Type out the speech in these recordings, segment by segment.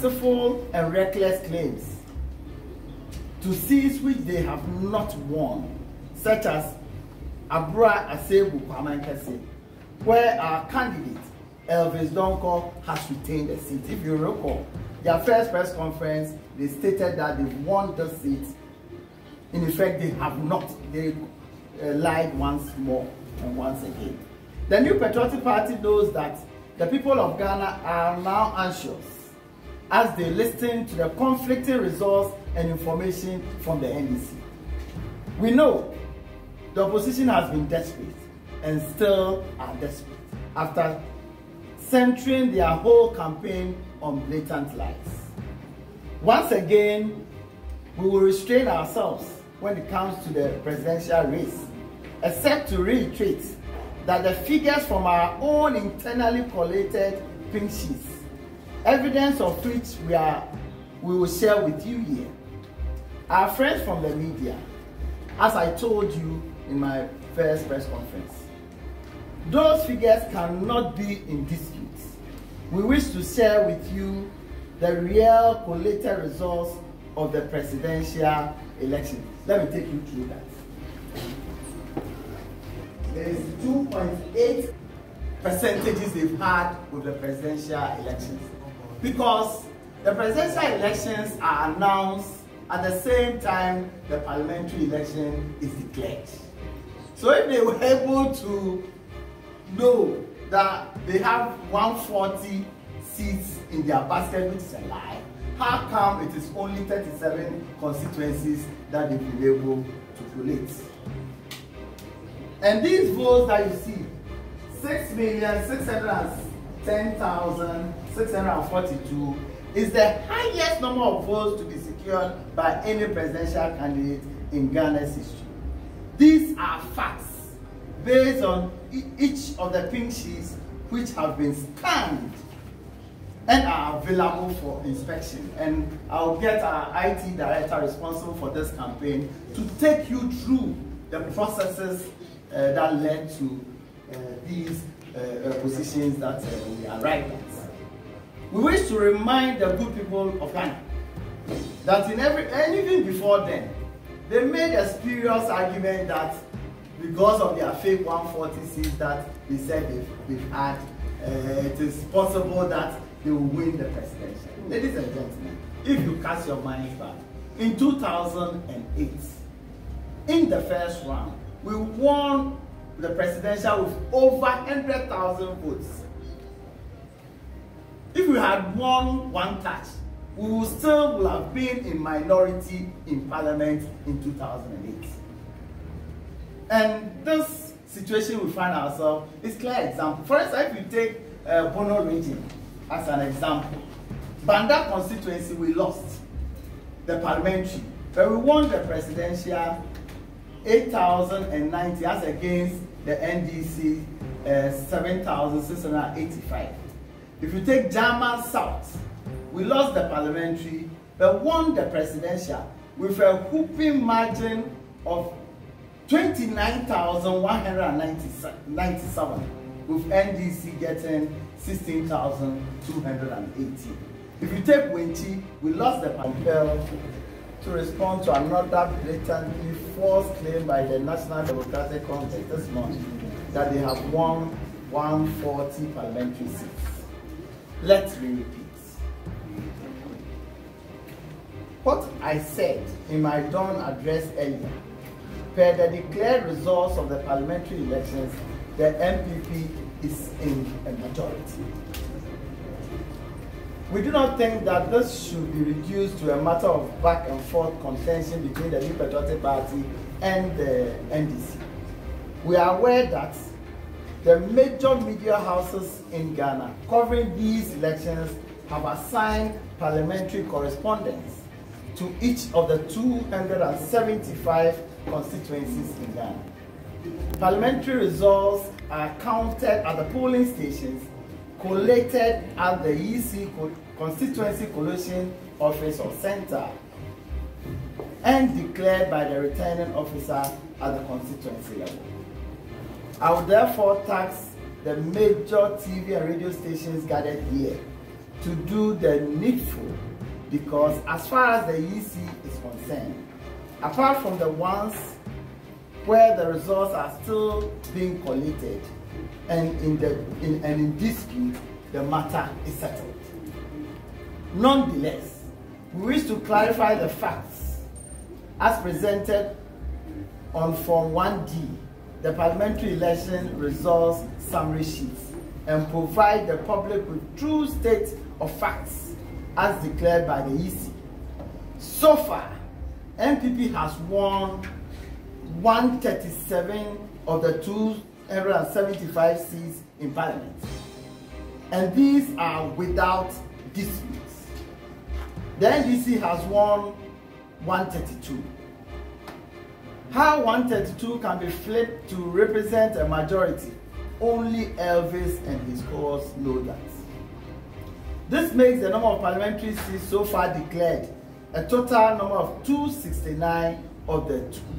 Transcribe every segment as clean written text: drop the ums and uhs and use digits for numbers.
fanciful and reckless claims to seats which they have not won, such as Abra Asebu Kwamankese, where our candidate Elvis Donko has retained the seat. If you recall, their first press conference, they stated that they've won the seat. In effect, they have not. They lied once more and once again. The new Patriotic Party knows that the people of Ghana are now anxious as they listen to the conflicting results and information from the NDC. We know the opposition has been desperate and still are desperate after centering their whole campaign on blatant lies. Once again, we will restrain ourselves when it comes to the presidential race, except to reiterate that the figures from our own internally collated pink sheets, evidence of which we will share with you here. Our friends from the media, as I told you in my first press conference, those figures cannot be in dispute. We wish to share with you the real collated results of the presidential election. Let me take you through that. There is 2.8 percentages they've had with the presidential elections, because the presidential elections are announced at the same time the parliamentary election is declared. So if they were able to know that they have 140 seats in their basket, which is a lie, how come it is only 37 constituencies that they've been able to collate? And these votes that you see, 6,610,642, is the highest number of votes to be secured by any presidential candidate in Ghana's history. These are facts based on each of the pink sheets which have been scanned and are available for inspection. And I'll get our IT director responsible for this campaign to take you through the processes that led to these positions that we arrived at. We wish to remind the good people of Ghana that and even before then, they made a spurious argument that because of their fake 140 seats that they said they've had, it is possible that they will win the presidential. Ladies and gentlemen, if you cast your minds back, in 2008, in the first round, we won the presidential with over 100,000 votes. If we had won one touch, we would still have been in minority in parliament in 2008. And this situation we find ourselves is a clear example. For instance, if you take Bono region as an example, Banda constituency, we lost the parliamentary, but we won the presidential 8,090 as against the NDC 7,685. If you take Jama South, we lost the parliamentary but won the presidential with a whooping margin of 29,197, with NDC getting 16,280. If you take Winchi, we lost the compelled to respond to another blatantly false claim by the National Democratic Congress this month that they have won 140 parliamentary seats. Let me repeat. What I said in my dawn address earlier, per the declared results of the parliamentary elections, the NPP is in a majority. We do not think that this should be reduced to a matter of back and forth contention between the new Patriotic Party and the NDC. We are aware that the major media houses in Ghana covering these elections have assigned parliamentary correspondents to each of the 275 constituencies in Ghana. Parliamentary results are counted at the polling stations, collated at the EC Constituency Collation Office or Center, and declared by the returning officer at the constituency level. I would therefore task the major TV and radio stations gathered here to do the needful, because as far as the EC is concerned, apart from the ones where the results are still being collated and in dispute, the matter is settled. Nonetheless, we wish to clarify the facts as presented on Form 1D, the parliamentary election results summary sheets, and provide the public with true state of facts as declared by the EC. So far, NPP has won 137 of the 275 seats in parliament, and these are without disputes. The NDC has won 132. How 132 can be flipped to represent a majority, only Elvis and his cohorts know that. This makes the number of parliamentary seats so far declared a total number of 269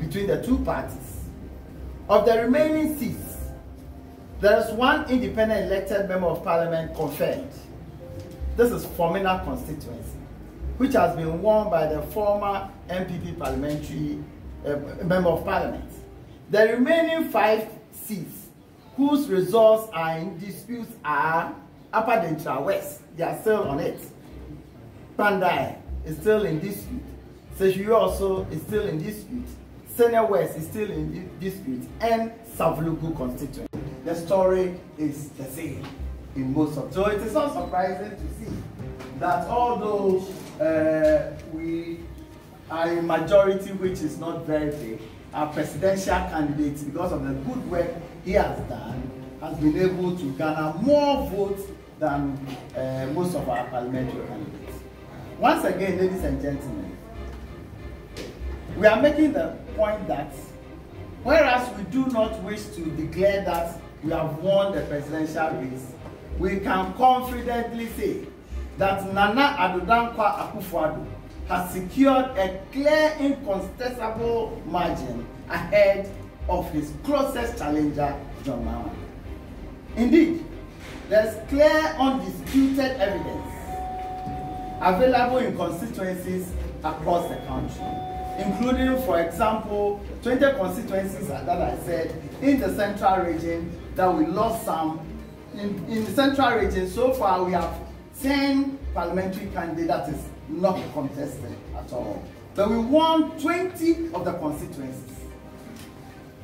between the two parties. Of the remaining seats, there is one independent elected member of parliament confirmed. This is Formina constituency, which has been won by the former NPP parliamentary member of parliament. The remaining 5 seats whose results are in dispute are Upper Dentra West, they are still on it. Pandai is still in dispute. Seshuyo also is still in dispute. Senior West is still in dispute, and Savlugu constituency. The story is the same in most of them. So it is not surprising to see that although we are a majority, which is not very big, our presidential candidate, because of the good work he has done, has been able to garner more votes than most of our parliamentary candidates. Once again, ladies and gentlemen, we are making the point that whereas we do not wish to declare that we have won the presidential race, we can confidently say that Nana Akufo-Addo has secured a clear, incontestable margin ahead of his closest challenger, John Mahama. Indeed, there is clear, undisputed evidence available in constituencies across the country, including, for example, 20 constituencies that I said in the central region that we lost some. In the central region, so far we have 10 parliamentary candidates that is not contested at all. But we won 20 of the constituencies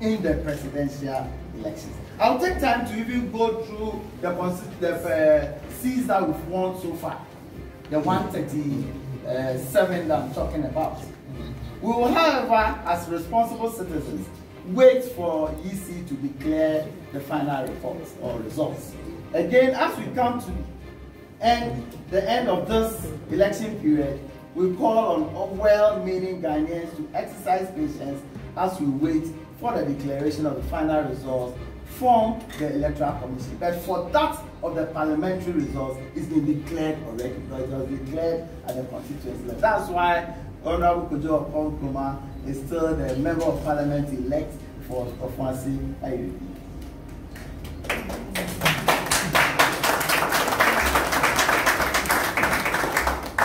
in the presidential elections. I'll take time to even go through the seats that we've won so far, the 137 that I'm talking about. We will, however, as responsible citizens, wait for EC to declare the final reports or results. Again, as we come to the end of this election period, we call on well-meaning Ghanaians to exercise patience as we wait for the declaration of the final results from the Electoral Commission. But for that of the parliamentary results, it's been declared already, because it was declared at the constituency level. That's why Honorable Kojo Okonkoma is still the member of parliament elect for Ofuansi IUP.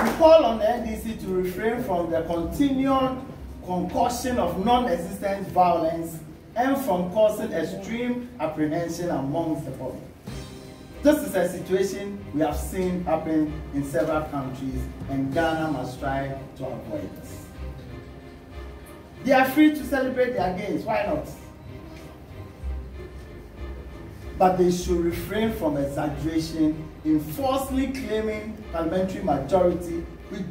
We call on the NDC to refrain from the continued concoction of non-existent violence and from causing extreme apprehension amongst the public. This is a situation we have seen happen in several countries, and Ghana must try to avoid this. They are free to celebrate their gains, why not? But they should refrain from exaggeration in falsely claiming parliamentary majority which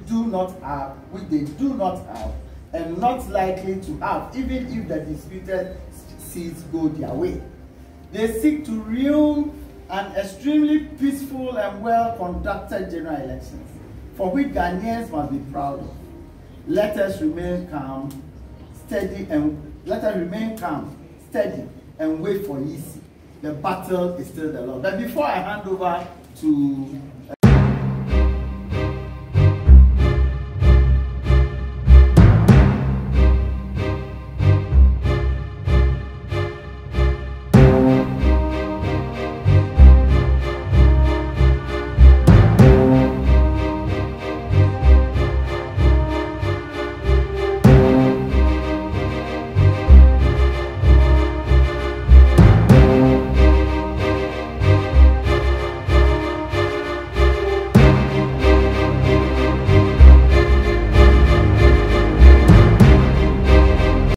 they do not have, and not likely to have, even if the disputed seats go their way. They seek to ruin an extremely peaceful and well-conducted general elections, for which Ghanaians must be proud of. Let us remain calm, steady, and wait for EC. The battle is still the Lord. But before I hand over to